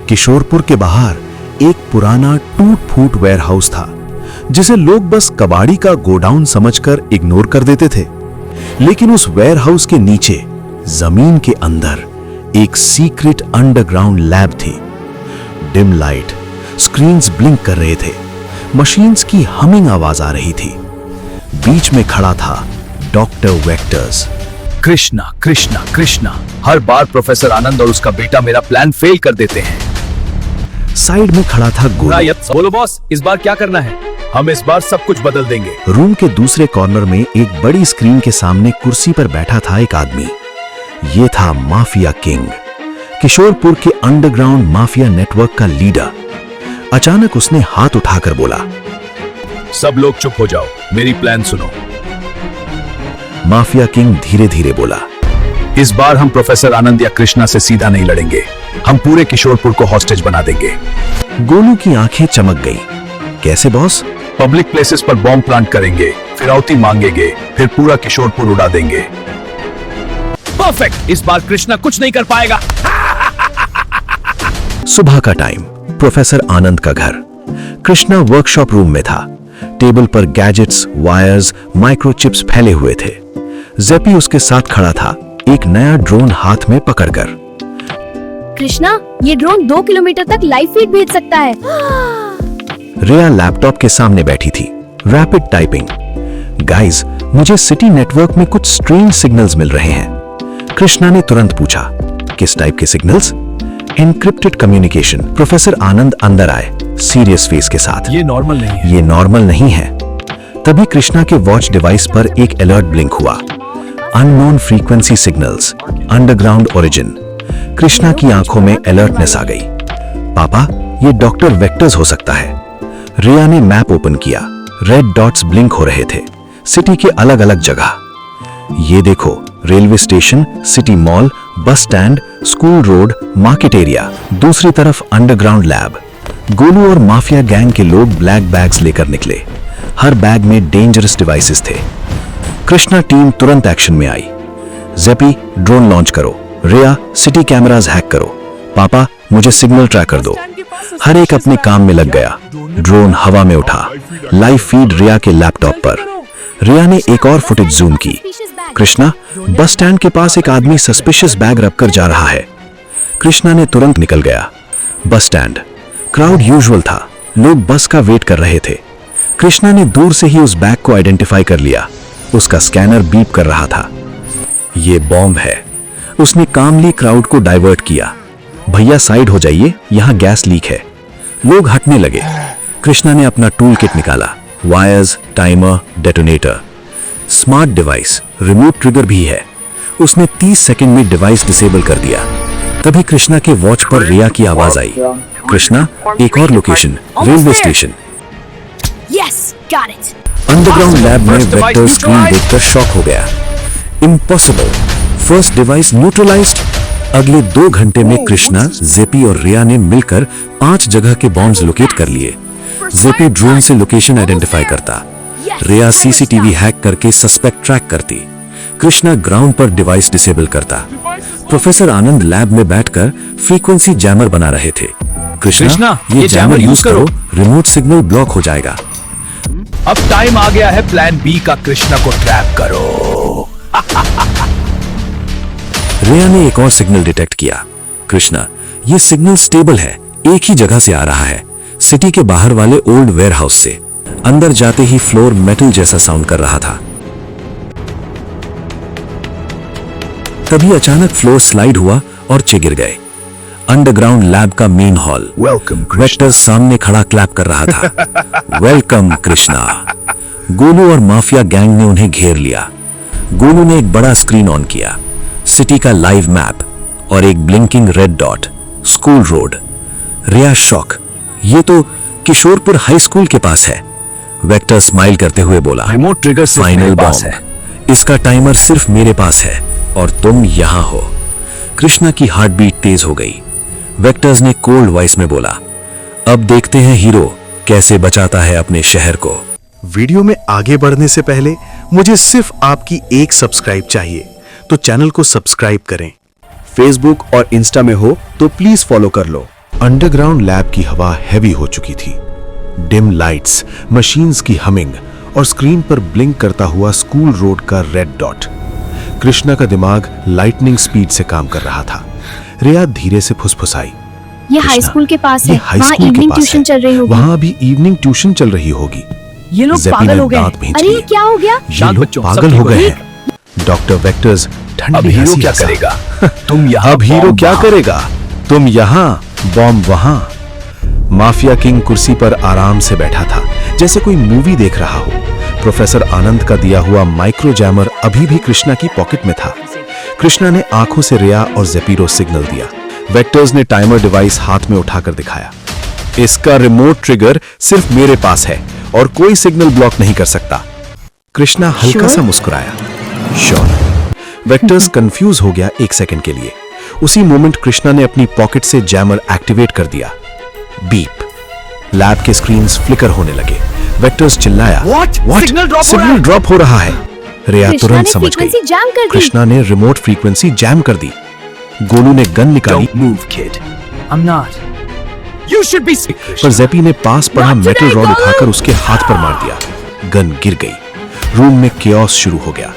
किशोरपुर के बाहर एक पुराना टूट फूट वेयरहाउस था जिसे लोग बस कबाड़ी का गोडाउन समझकर इग्नोर कर देते थे। लेकिन उस वेयरहाउस के नीचे जमीन के अंदर एक सीक्रेट अंडरग्राउंड लैब थी। डिम लाइट, स्क्रीन्स ब्लिंक कर रहे थे, मशीन्स की हमिंग आवाज आ रही थी। बीच में खड़ा था डॉक्टर वेक्टर्स। कृष्णा कृष्णा कृष्णा, हर बार प्रोफेसर आनंद और उसका बेटा मेरा प्लान फेल कर देते हैं। साइड में खड़ा था गोलू। बोलो बॉस, इस बार क्या करना है? हम इस बार सब कुछ बदल देंगे। रूम के दूसरे कॉर्नर में एक बड़ी स्क्रीन के सामने कुर्सी पर बैठा था एक आदमी। ये था माफिया किंग, किशोरपुर के अंडरग्राउंड माफिया नेटवर्क का लीडर। अचानक उसने हाथ उठाकर बोला, सब लोग चुप हो जाओ, मेरी प्लान सुनो। माफिया किंग धीरे धीरे बोला, इस बार हम प्रोफेसर आनंद या कृष्णा से सीधा नहीं लड़ेंगे, हम पूरे किशोरपुर को हॉस्टेज बना देंगे। गोलू की आंखें चमक गई। कैसे बॉस? पब्लिक प्लेसेस पर बॉम्ब प्लांट करेंगे, फिरौती मांगेंगे, फिर पूरा किशोरपुर उड़ा देंगे। परफेक्ट, इस बार कृष्णा कुछ नहीं कर पाएगा। सुबह का टाइम, प्रोफेसर आनंद का घर। कृष्णा वर्कशॉप रूम में था। टेबल पर गैजेट्स, वायर्स, माइक्रोचिप्स फैले हुए थे। जेपी उसके साथ खड़ा था, एक नया ड्रोन हाथ में पकड़कर। कृष्णा, ये ड्रोन 2 किलोमीटर तक लाइव फीड भेज सकता है। रिया लैपटॉप के सामने बैठी थी, रैपिड टाइपिंग। गाइस, मुझे सिटी नेटवर्क में कुछ स्ट्रेंज सिग्नल्स मिल रहे हैं। कृष्णा ने तुरंत पूछा, किस टाइप के सिग्नल्स? Encrypted communication. प्रोफेसर आनंद अंदर आए, सीरियस फेस के साथ। ये नॉर्मल नहीं है। ये नॉर्मल नहीं है। तभी कृष्णा के वॉच डिवाइस पर एक अलर्ट ब्लिंक हुआ। Unknown frequency signals, underground origin. Krishna की आंखों में अलर्टनेस आ गई। पापा, ये डॉक्टर वेक्टर्स हो सकता है। रिया ने मैप ओपन किया। रेड डॉट्स ब्लिंक हो रहे थे, सिटी के अलग अलग जगह। ये देखो, railway station, city mall, bus stand, school road, market area. दूसरी तरफ अंडरग्राउंड लैब। गोलू और माफिया गैंग के लोग ब्लैक बैग्स लेकर निकले। हर बैग में डेंजरस डिवाइसेस थे। कृष्णा टीम तुरंत एक्शन में आई। जेपी, ड्रोन लॉन्च करो। रिया, सिटी कैमरास हैक करो। पापा, मुझे सिग्नल ट्रैकर दो। हर एक अपने काम में लग गया। ड्रोन हवा में उठा, लाइव फीड रिया के लैपटॉप पर। रिया ने एक और फुटेज जूम की। कृष्णा, बस स्टैंड के पास एक आदमी सस्पिशियस बैग रखकर जा रहा है। कृष्णा ने तुरंत निकल गया। बस स्टैंड, क्राउड यूजुअल था, लोग बस का वेट कर रहे थे। कृष्णा ने दूर से ही उस बैग को आइडेंटिफाई कर लिया। उसका स्कैनर बीप कर रहा था। ये बॉम्ब है। उसने कामली क्राउड को डाइवर्ट किया। भैया साइड हो जाइए, यहां गैस लीक है। लोग हटने लगे। कृष्णा ने अपना टूल किट निकाला, wires, timer, detonator. Smart device, remote trigger भी है। उसने 30 सेकंड में डिवाइस डिसेबल कर दिया। तभी कृष्णा के वॉच पर रिया की आवाज आई, कृष्णा, एक और location, railway station. Underground lab में वेक्टर स्क्रीन देखकर शॉक हो गया। Impossible, first device neutralised. अगले 2 घंटे में कृष्णा, जेपी और रिया ने मिलकर 5 जगह के बॉम्ब्स लोकेट कर लिए। जेपी ड्रोन से लोकेशन आइडेंटिफाई करता, रिया सीसीटीवी हैक करके सस्पेक्ट ट्रैक करती, कृष्णा ग्राउंड पर डिवाइस डिसेबल करता। प्रोफेसर आनंद लैब में बैठकर फ्रीक्वेंसी जैमर बना रहे थे। कृष्णा, ये जैमर यूज करो, रिमोट सिग्नल ब्लॉक हो जाएगा। अब टाइम आ गया है प्लान बी का, कृष्णा को ट्रैप करो। रिया ने एक और सिग्नल डिटेक्ट किया। कृष्णा, ये सिग्नल स्टेबल है, एक ही जगह से आ रहा है, सिटी के बाहर वाले ओल्ड वेयरहाउस से। अंदर जाते ही फ्लोर मेटल जैसा साउंड कर रहा था। तभी अचानक फ्लोर स्लाइड हुआ और चे गिर गए। अंडरग्राउंड लैब का मेन हॉल। वेक्टर सामने खड़ा क्लैप कर रहा था। वेलकम कृष्णा। गोलू और माफिया गैंग ने उन्हें घेर लिया। गोलू ने एक बड़ा स्क्रीन ऑन किया, सिटी का लाइव मैप और एक blinking red dot, school road. Riya shock, ये तो किशोरपुर हाई स्कूल के पास है। वेक्टर स्माइल करते हुए बोला, रिमोट ट्रिगर फाइनल बॉम्ब है, इसका टाइमर सिर्फ मेरे पास है और तुम यहां हो। कृष्णा की हार्ट बीट तेज हो गई। वेक्टर्स ने कोल्ड वॉइस में बोला, अब देखते हैं हीरो कैसे बचाता है अपने शहर को। वीडियो में आगे बढ़ने से पहले मुझे सिर्फ आपकी एक सब्सक्राइब चाहिए, तो चैनल को सब्सक्राइब करें। फेसबुक और इंस्टा में हो तो प्लीज फॉलो कर लो अंडरग्राउंड लैब की हवा हैवी हो चुकी थी। डिम लाइट्स, मशीन्स की हमिंग और स्क्रीन पर ब्लिंक करता हुआ स्कूल रोड का रेड डॉट। कृष्णा का दिमाग लाइटनिंग स्पीड से काम कर रहा था। रिया धीरे से फुसफुसाई, ये हाई स्कूल के पास है, हाई वहाँ स्कूल के इवनिंग पास ट्यूशन है। चल रही होगी। वहाँ अभी इवनिंग ट्यूशन चल रही होगी। ये लोग ज़ेपी पागल ने हो गए। दांत भींच अरे लिए। ये क्या हो गया? ये शांत लोग बच्चों, पागल सब हो ठीक गए हो हैं। डॉक्टर वेक्टर्स अब ठंडी हीरो हंसी क्या हंसा। करेगा? तुम यहाँ अब हीरो बॉम्ब क्या वहाँ। करेगा? तुम यहाँ, बॉम्ब वहां। माफिया किंग कुर्सी पर आराम से बैठा था, जैसे कोई मूवी देख रहा हो। प्रोफेसर आनंद का दिया हुआ माइक्रो जैमर अभी भी कृष्णा की पॉकेट में था। कृष्णा ने आंखों से रिया और जेपीरो सिग्नल दिया। वेक्टर्स ने टाइमर डिवाइस हाथ में उठाकर दिखाया। इसका रिमोट ट्रिगर सिर्फ मेरे पास है और कोई सिग्नल ब्लॉक नहीं कर सकता। कृष्णा हल्का सा मुस्कुराया। श्योर। वेक्टर्स कंफ्यूज हो गया एक सेकंड के लिए। उसी मोमेंट कृष्णा ने अपनी पॉकेट से जैमर एक्टिवेट कर दिया। बीप। लैब के स्क्रीन्स फ्लिकर होने लगे। वेक्टर्स चिल्लाया, What? सिग्नल ड्रॉप हो रहा सिग्नल है। ड्रॉप हो रहा है। रिया कृष्णा तुरंत ने समझ गई। फ्रीक्वेंसी जैम कर दी। कृष्णा ने रिमोट फ्रीक्वेंसी जैम कर दी। गोलू ने गन निकाली, Don't move, kid. I'm not. You should be. पर जेपी ने पास पड़ा Not metal today, rod Golu! उठाकर उसके हाथ पर मार दिया। गन गिर गई। रूम में केओस शुरू हो गया।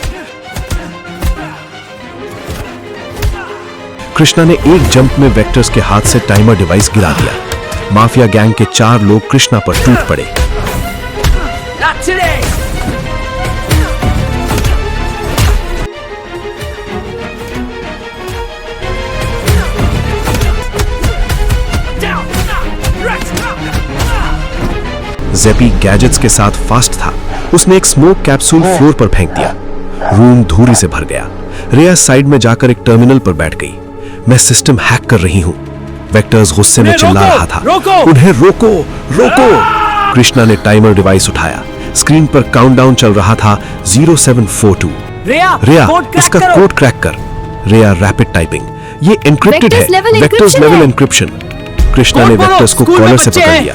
कृष्णा ने एक जंप में वेक्टर्स के हाथ से टाइमर डिवाइस गिरा दिया। माफिया गैंग के 4 लोग कृष्णा पर टूट पड़े। Not today. जेपी गैजेट्स के साथ फास्ट था। उसने एक स्मोक कैप्सूल फ्लोर पर फेंक दिया। रूम धूरी से भर गया। रिया साइड में जाकर एक टर्मिनल पर बैठ गई। मैं सिस्टम हैक कर रही हूं। वेक्टर्स गुस्से में उन्हें चिल्ला रोको! रहा था। रोको! उन्हें रोको, रोको! कृष्णा ने टाइमर डिवाइस उठाया। स्क्रीन पर काउंटडाउन चल रहा था 0742। रिया, रिया, कोड क्रैक इसका करो। कोड क्रैक कर। रिया रैपिड टाइपिंग। ये एन्क्रिप्टेड है। Vectors level vectors encryption level है। एन्क्रिप्शन। कृष्णा कोड ने बोलो, वेक्टर्स को स्कूल में कॉलर से बच्चे पकड़ हैं। लिया।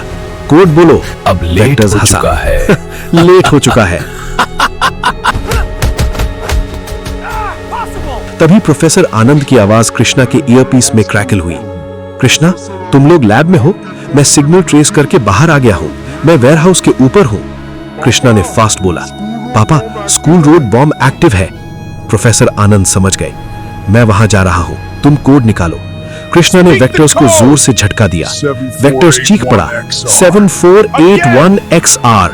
कोड बोलो। अब लेट वेक्टर्स हो हंसा। चुका है। लेट हो चुका है। तभी प्रोफेसर आनंद की आवाज कृष्णा के ईयरपीस में क्रैकल हुई। कृष्णा, तुम लोग लैब में हो? मैं सिग्नल ट्रेस करके बाहर आ गया हूं। मैं वेयरहाउस के ऊपर हूं। कृष्णा ने फास्ट बोला। पापा, स्कूल रोड बॉम्ब एक्टिव है। प्रोफेसर आनंद समझ गए। मैं वहां जा रहा हूं, तुम कोड निकालो। कृष्णा ने वेक्टर्स को जोर से झटका दिया। वेक्टर्स चीख पड़ा, 7481XR।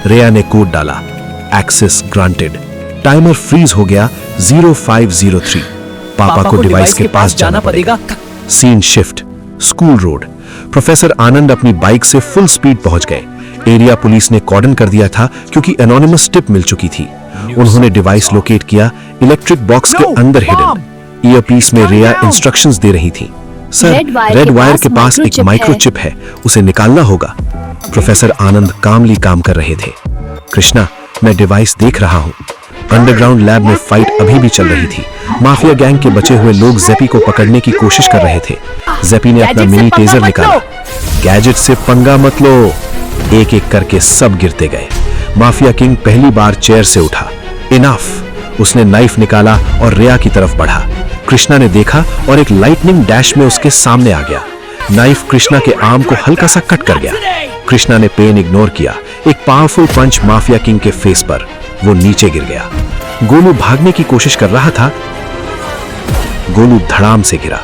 रिया ने कोड डाला। Access granted. टाइमर फ्रीज हो गया 0503। पापा को डिवाइस के पास जाना पड़ेगा। Scene shift. School road. Professor Anand अपनी बाइक से फुल स्पीड पहुंच गए। एरिया पुलिस ने कॉर्डन कर दिया था क्योंकि एनोनिमस टिप मिल चुकी थी। उन्होंने डिवाइस लोकेट किया, इलेक्ट्रिक बॉक्स के अंदर हिडन। ईयरपीस में रिया इंस्ट्रक्शंस दे रही थी। सर, रेड वायर के पास एक माइक्रोचिप है, उसे निकालना होगा। प्रोफेसर आनंद कामली काम कर रहे थे। कृष्णा, मैं डिवाइस देख रहा हूं। अंडरग्राउंड लैब में फाइट अभी भी चल रही थी। माफिया गैंग के बचे हुए लोग जेपी को पकड़ने की कोशिश कर रहे थे। जेपी ने अपना गैजेट से मिनी पंगा टेजर मत निकाला। लो। गैजेट से पंगा मत लो। एक एक करके सब गिरते गए। माफिया किंग पहली बार चेयर से उठा। इनफ। उसने नाइफ निकाला और रिया की तरफ बढ़ा। कृष्णा ने देखा और एक लाइटनिंग डैश में उसके सामने आ गया। नाइफ कृष्णा के आर्म को हल्का सा कट कर गया। कृष्णा ने पेन इग्नोर किया। एक पावरफुल पंच माफिया किंग के फेस पर। वो नीचे गिर गया। गोलू भागने की कोशिश कर रहा था। गोलू धड़ाम से गिरा।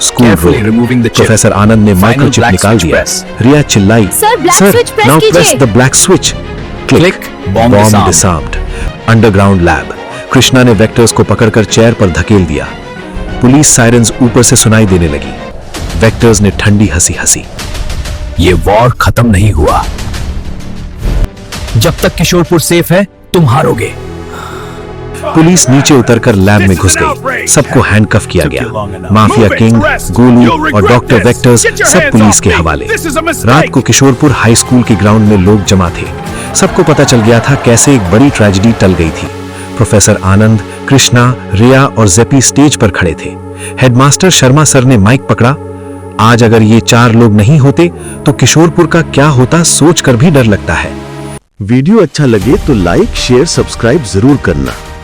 School Carefully road. removing the chip. Professor Anand ने Final माइक्रोचिप black निकाल switch दिया। press. रिया चिल्लाई, Sir, black switch press now press कीजिए। the black switch. Click. Click. Bomb disarmed. disarmed. Underground lab. Krishna ने वेक्टर्स को पकड़कर चेयर पर धकेल दिया। पुलिस सायरन्स ऊपर से सुनाई देने लगी। वेक्टर्स ने ठंडी हंसी हंसी। ये वॉर खत्म नहीं हुआ। जब तक किशोरपुर सेफ है, तुम हारोगे। पुलिस नीचे उतरकर लैब में घुस गई। सबको हैंडकफ किया गया। माफिया किंग, गोलू और डॉक्टर वेक्टर्स सब पुलिस के हवाले। रात को किशोरपुर हाई स्कूल के ग्राउंड में लोग जमा थे। सबको पता चल गया था कैसे एक बड़ी ट्रेजेडी टल गई थी। प्रोफेसर आनंद, कृष्णा, रिया और जेपी स्टेज पर खड़े थे। हेडमास्टर शर्मा सर ने माइक पकड़ा। आज अगर ये 4 लोग नहीं होते तो किशोरपुर का क्या होता सोचकर भी डर लगता है। वीडियो अच्छा लगे तो लाइक, शेयर, सब्सक्राइब जरूर करना।